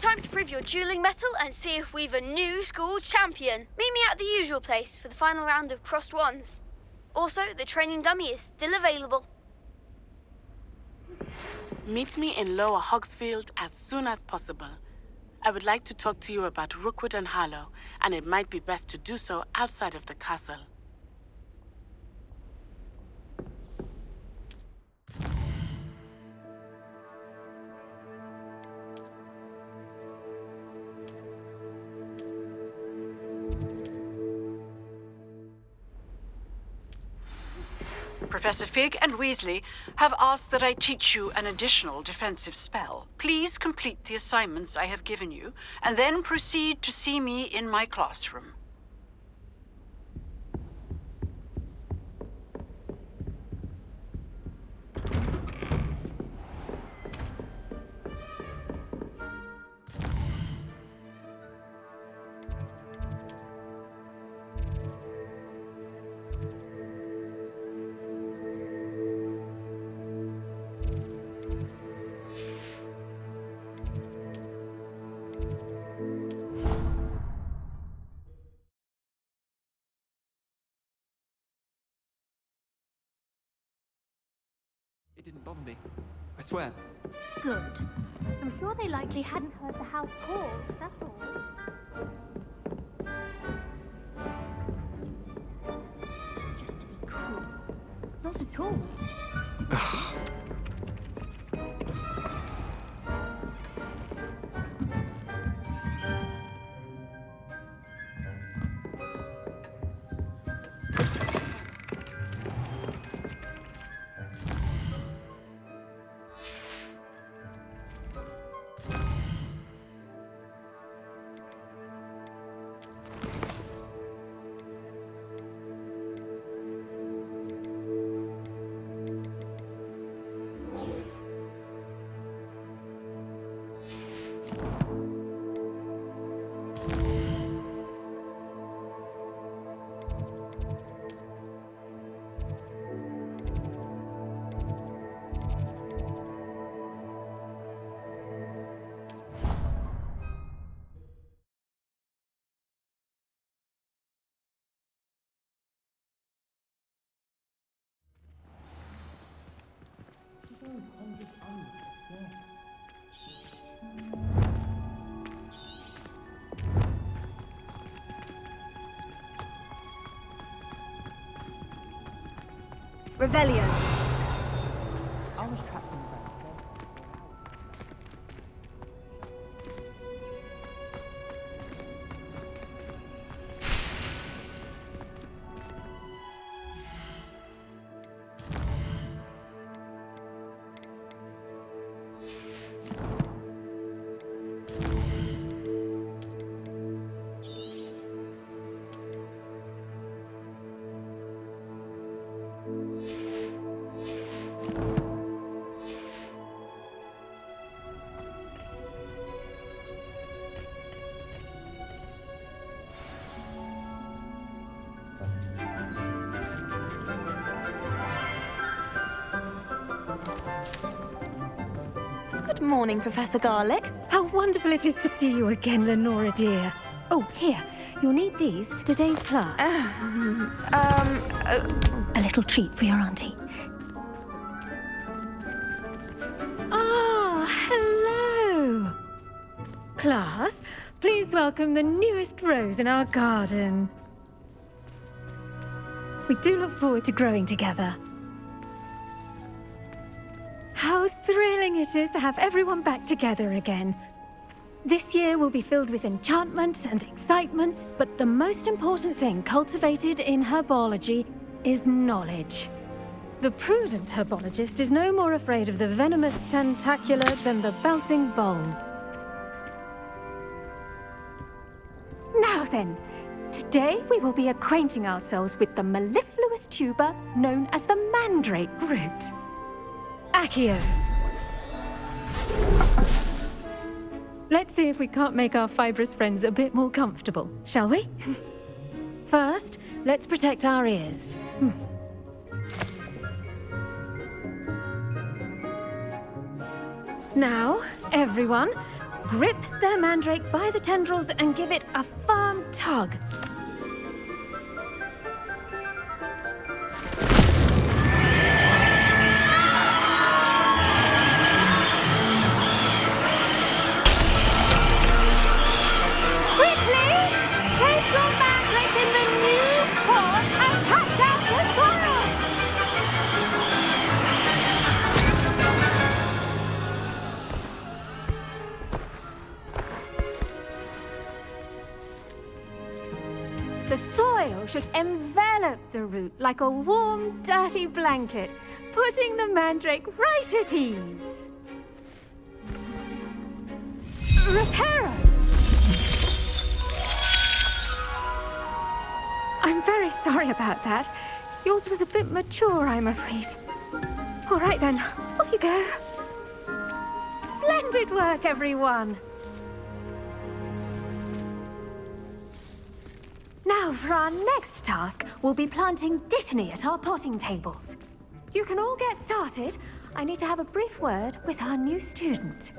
time to prove your dueling mettle and see if we've a new school champion. Meet me at the usual place for the final round of crossed wands. Also, the training dummy is still available. Meet me in Lower Hogsfield as soon as possible. I would like to talk to you about Rookwood and Harlow, and it might be best to do so outside of the castle. Professor Fig and Weasley have asked that I teach you an additional defensive spell. Please complete the assignments I have given you, and then proceed to see me in my classroom. It didn't bother me. I swear. Good. I'm sure they likely hadn't heard the house call, that's all. Just to be cruel. Not at all. Revelio. I was trapped in the back. Good morning, Professor Garlick. How wonderful it is to see you again, Lenora dear. Oh, here. You'll need these for today's class. A little treat for your auntie. Ah, hello. Class, please welcome the newest rose in our garden. We do look forward to growing together. How thrilling it is to have everyone back together again. This year will be filled with enchantment and excitement, but the most important thing cultivated in herbology is knowledge. The prudent herbologist is no more afraid of the venomous tentacular than the bouncing bulb. Now then, today we will be acquainting ourselves with the mellifluous tuber known as the mandrake root. Accio. Let's see if we can't make our fibrous friends a bit more comfortable, shall we? First, let's protect our ears. Now, everyone, Grip their mandrake by the tendrils and give it a firm tug. Quickly! Take your mandrake in the new pot and catch out the soil! The soil should envelop the root like a warm, dirty blanket, putting the mandrake right at ease. Reparo! I'm very sorry about that. Yours was a bit mature, I'm afraid. All right then, off you go. Splendid work, everyone! Now, for our next task, we'll be planting Dittany at our potting tables. You can all get started. I need to have a brief word with our new student.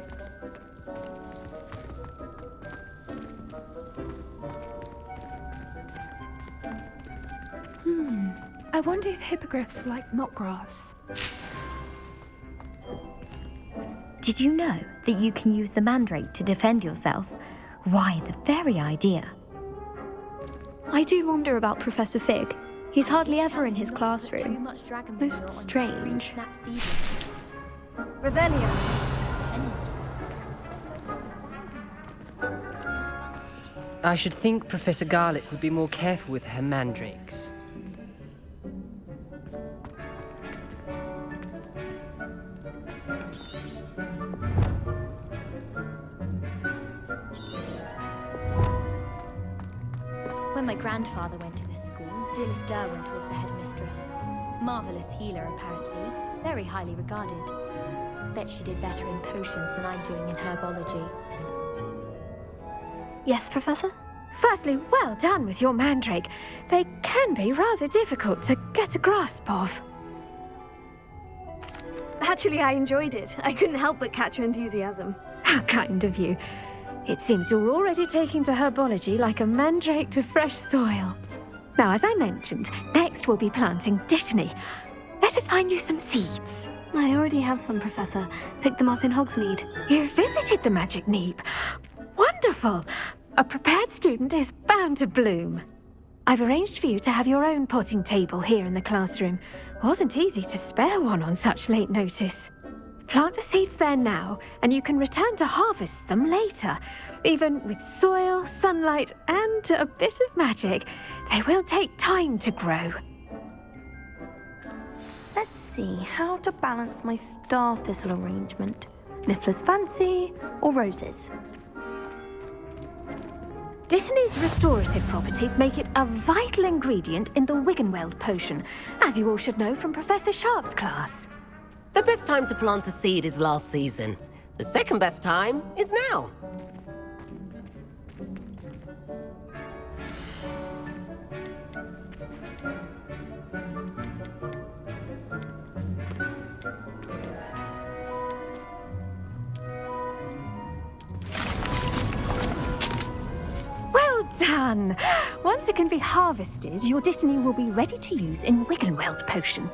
I wonder if hippogriffs like knotgrass. Did you know that you can use the mandrake to defend yourself? Why, the very idea. I do wonder about Professor Fig. He's hardly ever in his Too classroom. much dragon Most meal on strange. snap season. Revelio. I should think Professor Garlick would be more careful with her mandrakes. When my grandfather went to this school, Dilys Derwent was the headmistress. Marvelous healer, apparently. Very highly regarded. Bet she did better in potions than I'm doing in herbology. Yes, Professor? Firstly, well done with your mandrake. They can be rather difficult to get a grasp of. Actually, I enjoyed it. I couldn't help but catch your enthusiasm. How kind of you. It seems you're already taking to herbology like a mandrake to fresh soil. Now, as I mentioned, next we'll be planting Dittany. Let us find you some seeds. I already have some, Professor. Picked them up in Hogsmeade. You visited the Magic Neep. Wonderful! A prepared student is bound to bloom. I've arranged for you to have your own potting table here in the classroom. Wasn't easy to spare one on such late notice. Plant the seeds there now, and you can return to harvest them later. Even with soil, sunlight, and a bit of magic, they will take time to grow. Let's see how to balance my star thistle arrangement. Miffler's Fancy or roses? Dittany's restorative properties make it a vital ingredient in the Wiggenweld potion, as you all should know from Professor Sharp's class. The best time to plant a seed is last season. The second best time is now. Well done! Once it can be harvested, your Dittany will be ready to use in Wiggenweld potion.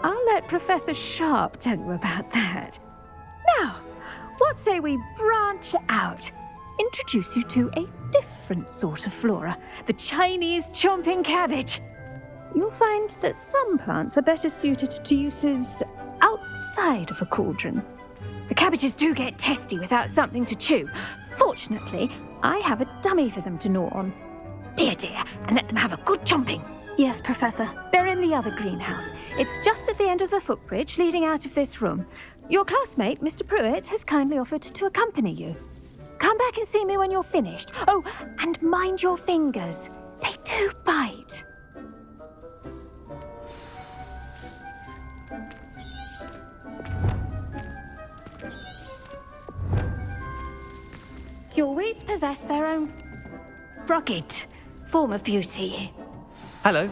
I'll let Professor Sharp tell you about that. Now, what say we branch out? Introduce you to a different sort of flora, the Chinese chomping cabbage. You'll find that some plants are better suited to uses outside of a cauldron. The cabbages do get testy without something to chew. Fortunately, I have a dummy for them to gnaw on. Be a dear and let them have a good chomping. Yes, Professor. They're in the other greenhouse. It's just at the end of the footbridge leading out of this room. Your classmate, Mr. Pruitt, has kindly offered to accompany you. Come back and see me when you're finished. Oh, and mind your fingers. They do bite. Your weeds possess their own rugged form of beauty. Hello.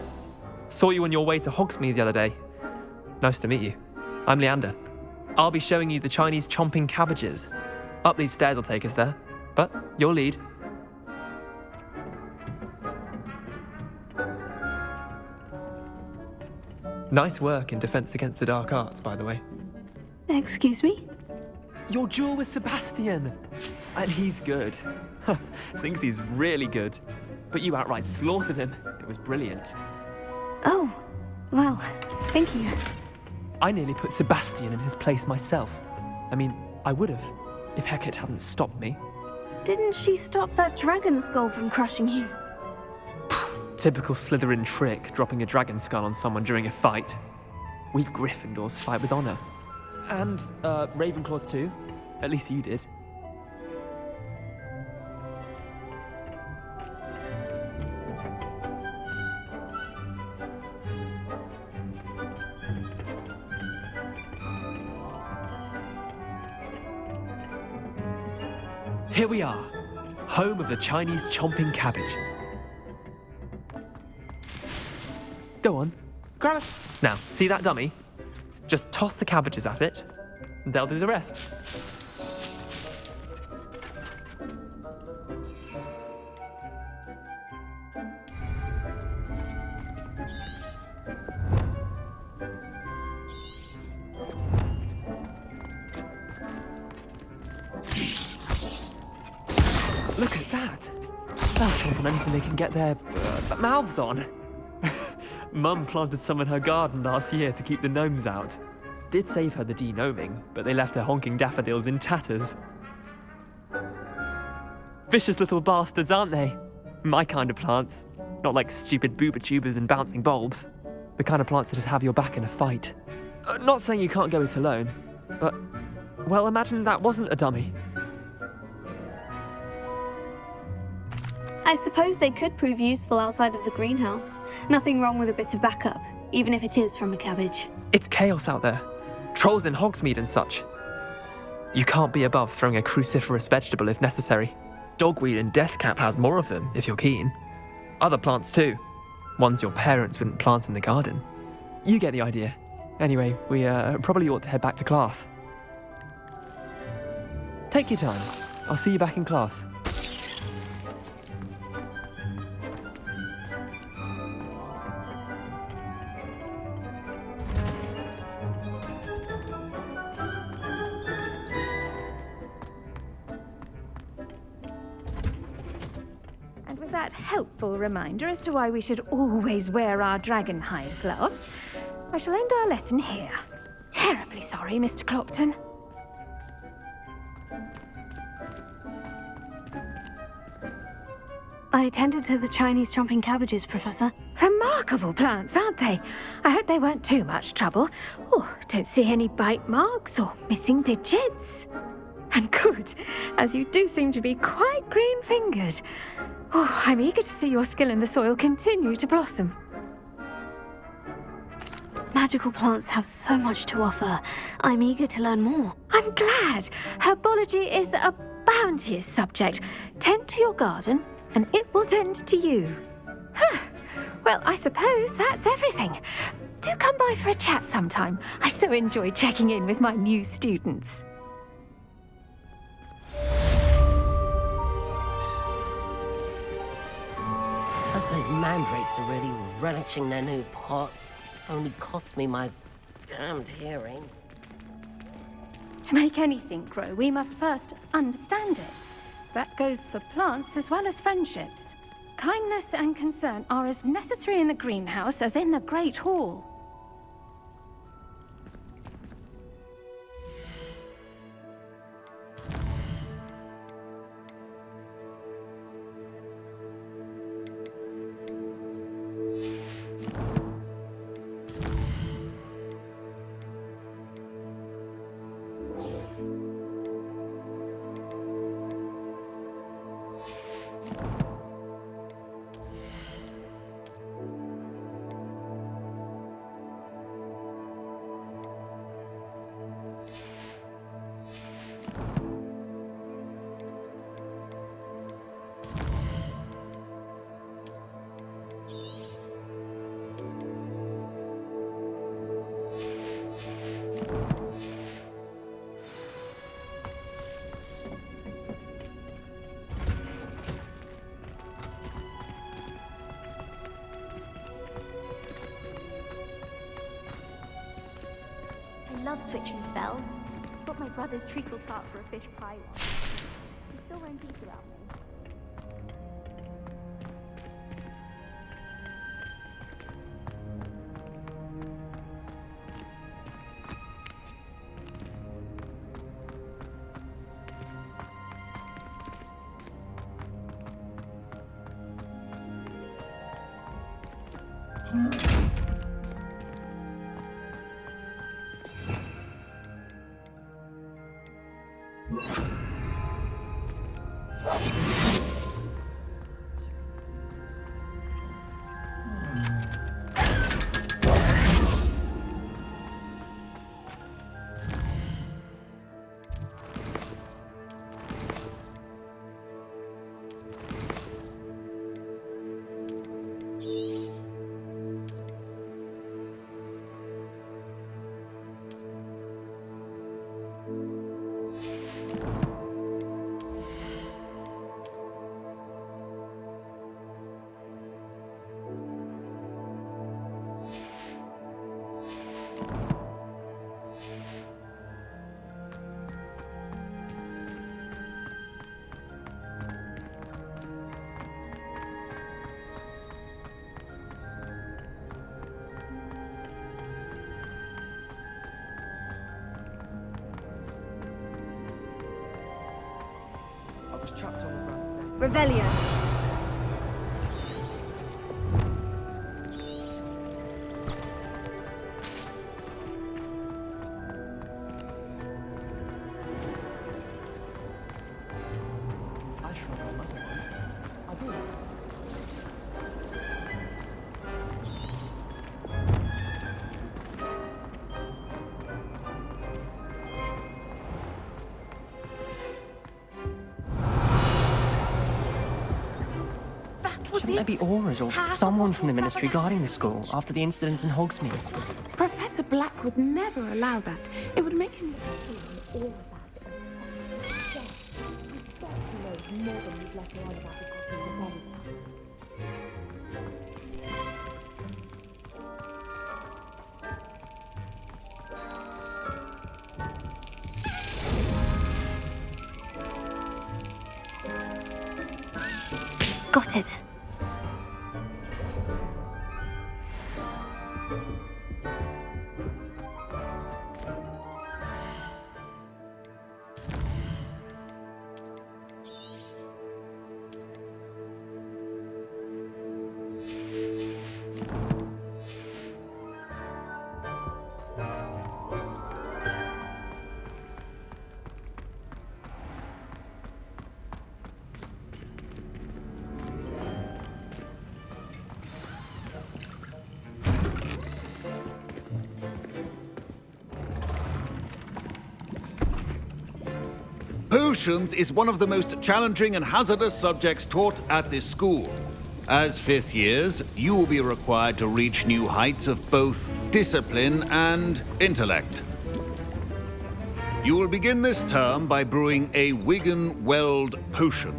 Saw you on your way to Hogsmeade the other day. Nice to meet you. I'm Leander. I'll be showing you the Chinese chomping cabbages. Up these stairs will take us there. But your lead. Nice work in Defense Against the Dark Arts, by the way. Excuse me? Your duel with Sebastian! And he's good. Thinks he's really good. But you outright slaughtered him. It was brilliant. Oh, well, thank you. I nearly put Sebastian in his place myself. I mean, I would have, if Hecate hadn't stopped me. Didn't she stop that dragon skull from crushing you? Typical Slytherin trick, dropping a dragon skull on someone during a fight. We Gryffindors fight with honor. And, Ravenclaws too. At least you did. Here we are, home of the Chinese chomping cabbage. Go on, grab it. Now, see that dummy? Just toss the cabbages at it, and they'll do the rest. Look at that. They'll chomp on anything they can get their mouths on. Mum planted some in her garden last year to keep the gnomes out. Did save her the de-gnoming, but they left her honking daffodils in tatters. Vicious little bastards, aren't they? My kind of plants. Not like stupid booba tubers and bouncing bulbs. The kind of plants that'd have your back in a fight. Not saying you can't go it alone, but, well, imagine that wasn't a dummy. I suppose they could prove useful outside of the greenhouse. Nothing wrong with a bit of backup, even if it is from a cabbage. It's chaos out there. Trolls in Hogsmeade and such. You can't be above throwing a cruciferous vegetable if necessary. Dogweed and deathcap has more of them, if you're keen. Other plants too. Ones your parents wouldn't plant in the garden. You get the idea. Anyway, we probably ought to head back to class. Take your time. I'll see you back in class. That helpful reminder as to why we should always wear our dragonhide gloves, I shall end our lesson here. Terribly sorry, Mr. Clopton. I attended to the Chinese chomping cabbages, Professor. Remarkable plants, aren't they? I hope they weren't too much trouble. Oh, don't see any bite marks or missing digits. And good, as you do seem to be quite green-fingered. Oh, I'm eager to see your skill in the soil continue to blossom. Magical plants have so much to offer. I'm eager to learn more. I'm glad. Herbology is a bounteous subject. Tend to your garden, and it will tend to you. Huh. Well, I suppose that's everything. Do come by for a chat sometime. I so enjoy checking in with my new students. Those mandrakes are really relishing their new pots. Only cost me my damned hearing. To make anything grow, we must first understand it. That goes for plants as well as friendships. Kindness and concern are as necessary in the greenhouse as in the Great Hall. love switching spells. Got my brother's treacle tart for a fish pie once. He still won't eat without me. Revelio. Shouldn't there be auras or someone from the ministry guarding the school after the incident in Hogsmeade? Professor Black would never allow that. It would make him... Got it. Potions is one of the most challenging and hazardous subjects taught at this school. As fifth years, you will be required to reach new heights of both discipline and intellect. You will begin this term by brewing a Wigan-Weld potion.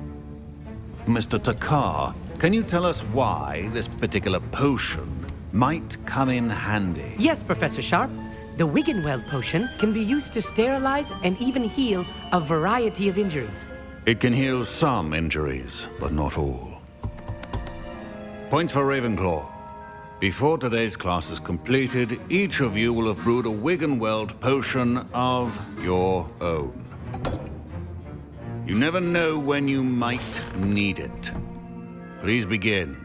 Mr. Takar, can you tell us why this particular potion might come in handy? Yes, Professor Sharp. The Wigan-Weld potion can be used to sterilize and even heal a variety of injuries. It can heal some injuries, but not all. Points for Ravenclaw. Before today's class is completed, each of you will have brewed a Wigan-Weld potion of your own. You never know when you might need it. Please begin.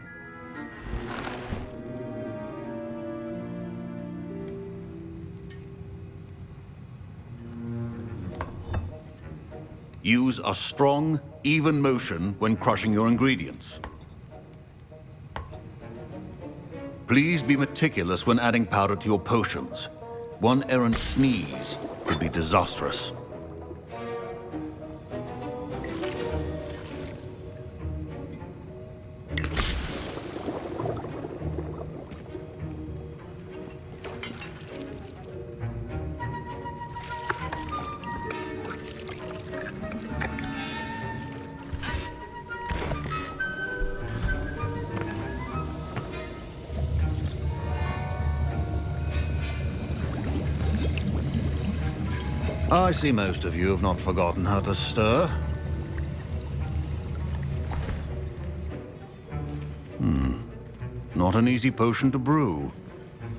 Use a strong, even motion when crushing your ingredients. Please be meticulous when adding powder to your potions. One errant sneeze could be disastrous. I see most of you have not forgotten how to stir. Not an easy potion to brew.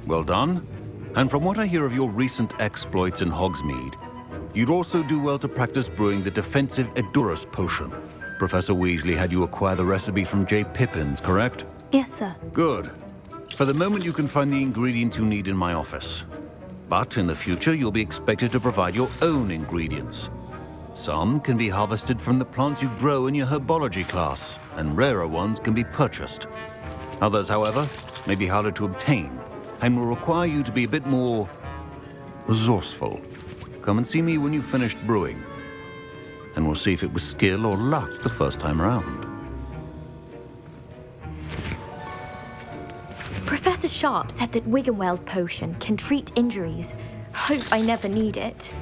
Well done. And from what I hear of your recent exploits in Hogsmeade, you'd also do well to practice brewing the defensive Edurus potion. Professor Weasley had you acquire the recipe from J. Pippins, correct? Yes, sir. Good. For the moment, you can find the ingredients you need in my office. But in the future, you'll be expected to provide your own ingredients. Some can be harvested from the plants you grow in your herbology class, and rarer ones can be purchased. Others, however, may be harder to obtain, and will require you to be a bit more resourceful. Come and see me when you've finished brewing, and we'll see if it was skill or luck the first time around. Professor Sharp said that Wiggenweld potion can treat injuries. Hope I never need it.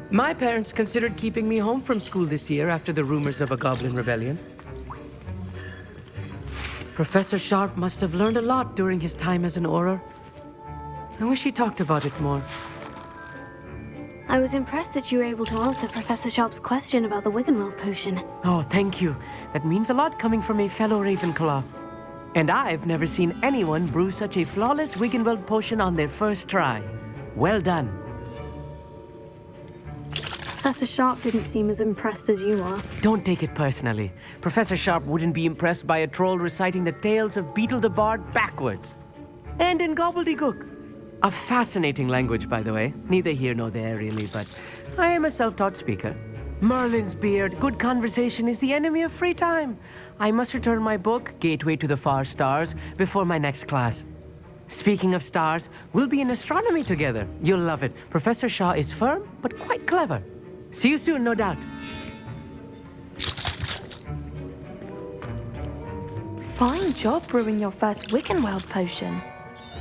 My parents considered keeping me home from school this year after the rumors of a goblin rebellion. Professor Sharp must have learned a lot during his time as an Auror. I wish he talked about it more. I was impressed that you were able to answer Professor Sharp's question about the Wiggenweld potion. Oh, thank you. That means a lot coming from a fellow Ravenclaw. And I've never seen anyone brew such a flawless Wiggenweld potion on their first try. Well done. Professor Sharp didn't seem as impressed as you are. Don't take it personally. Professor Sharp wouldn't be impressed by a troll reciting the tales of Beetle the Bard backwards. And in gobbledygook. A fascinating language, by the way. Neither here nor there, really, but I am a self-taught speaker. Merlin's beard, good conversation is the enemy of free time. I must return my book, Gateway to the Far Stars, before my next class. Speaking of stars, we'll be in astronomy together. You'll love it. Professor Shaw is firm, but quite clever. See you soon, no doubt. Fine job brewing your first Wiggenweld potion.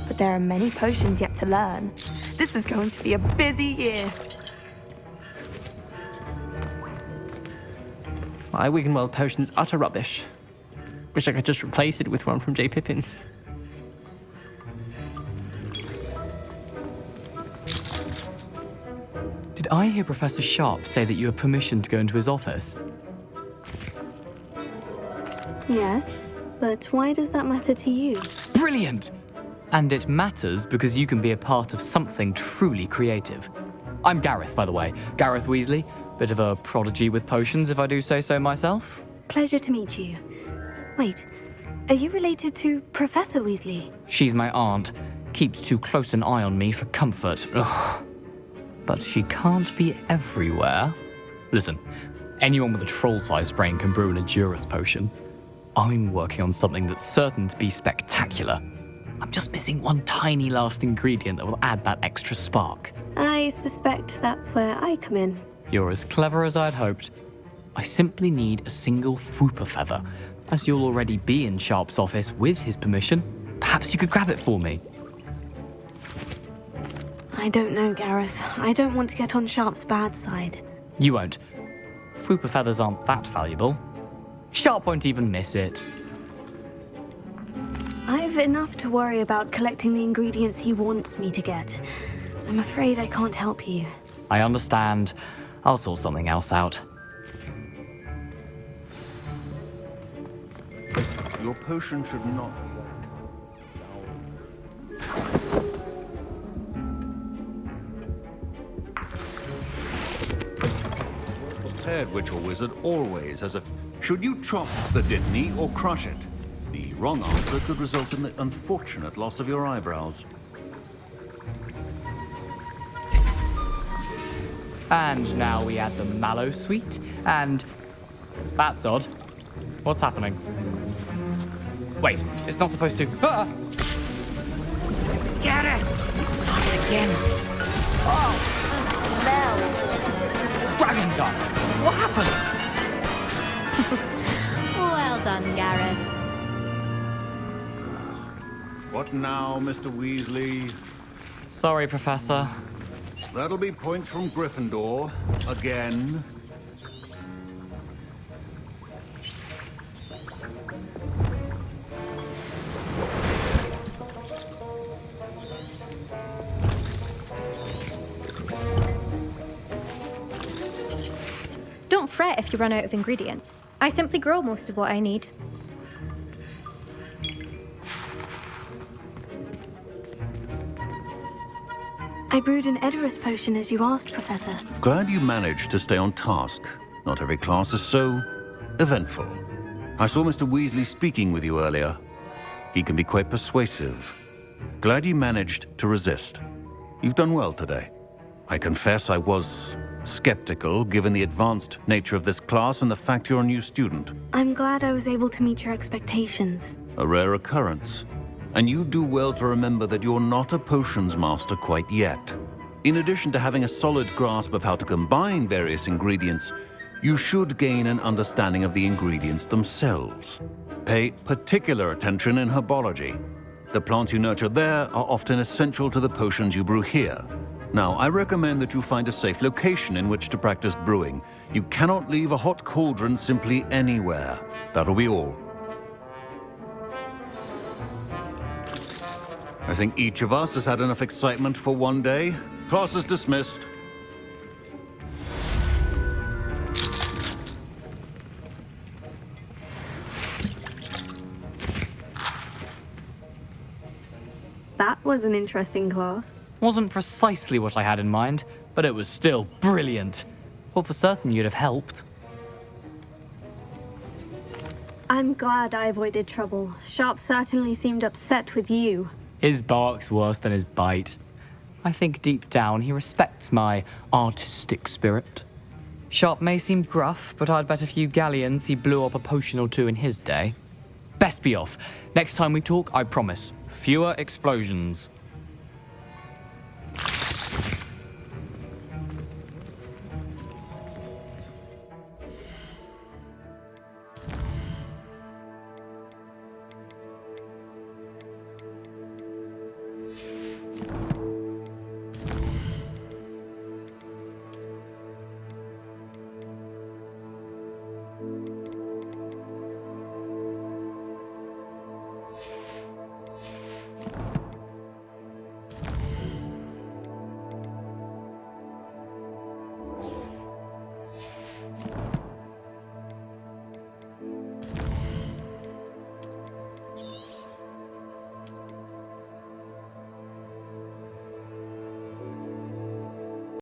But there are many potions yet to learn. This is going to be a busy year. My Wiggenweld potion's utter rubbish. Wish I could just replace it with one from J. Pippins. Did I hear Professor Sharp say that you have permission to go into his office? Yes, but why does that matter to you? Brilliant! And it matters because you can be a part of something truly creative. I'm Gareth, by the way. Gareth Weasley. Bit of a prodigy with potions, if I do say so myself. Pleasure to meet you. Wait, are you related to Professor Weasley? She's my aunt. Keeps too close an eye on me for comfort. Ugh. But she can't be everywhere. Listen, anyone with a troll-sized brain can brew an Edurus potion. I'm working on something that's certain to be spectacular. I'm just missing one tiny last ingredient that will add that extra spark. I suspect that's where I come in. You're as clever as I'd hoped. I simply need a single Fwooper feather. As you'll already be in Sharp's office with his permission, perhaps you could grab it for me. I don't know, Gareth. I don't want to get on Sharp's bad side. You won't. Fwooper feathers aren't that valuable. Sharp won't even miss it. I've enough to worry about collecting the ingredients he wants me to get. I'm afraid I can't help you. I understand. I'll sort something else out. Your potion should not be prepared, witch or wizard, always as a... Should you chop the Dittany or crush it? The wrong answer could result in the unfortunate loss of your eyebrows. And now we add the mallow sweet, and... That's odd. What's happening? Wait, it's not supposed to... Ah! Get it! Not again. Oh, smell! Dragon Dung! What happened? Well done, Gareth. What now, Mr. Weasley? Sorry, Professor. That'll be points from Gryffindor. Again. don't fret if you run out of ingredients. I simply grow most of what I need. I brewed an Edorus potion as you asked, Professor. Glad you managed to stay on task. Not every class is so eventful. I saw Mr. Weasley speaking with you earlier. He can be quite persuasive. Glad you managed to resist. You've done well today. I confess I was skeptical, given the advanced nature of this class and the fact you're a new student. I'm glad I was able to meet your expectations. A rare occurrence. And you do well to remember that you're not a potions master quite yet. In addition to having a solid grasp of how to combine various ingredients, you should gain an understanding of the ingredients themselves. Pay particular attention in herbology. The plants you nurture there are often essential to the potions you brew here. Now, I recommend that you find a safe location in which to practice brewing. You cannot leave a hot cauldron simply anywhere. That'll be all. I think each of us has had enough excitement for one day. Class is dismissed. That was an interesting class. Wasn't precisely what I had in mind, but it was still brilliant. Thought for certain you'd have helped. I'm glad I avoided trouble. Sharp certainly seemed upset with you. His bark's worse than his bite. I think deep down he respects my artistic spirit. Sharp may seem gruff, but I'd bet a few galleons he blew up a potion or two in his day. Best be off. Next time we talk, I promise, fewer explosions.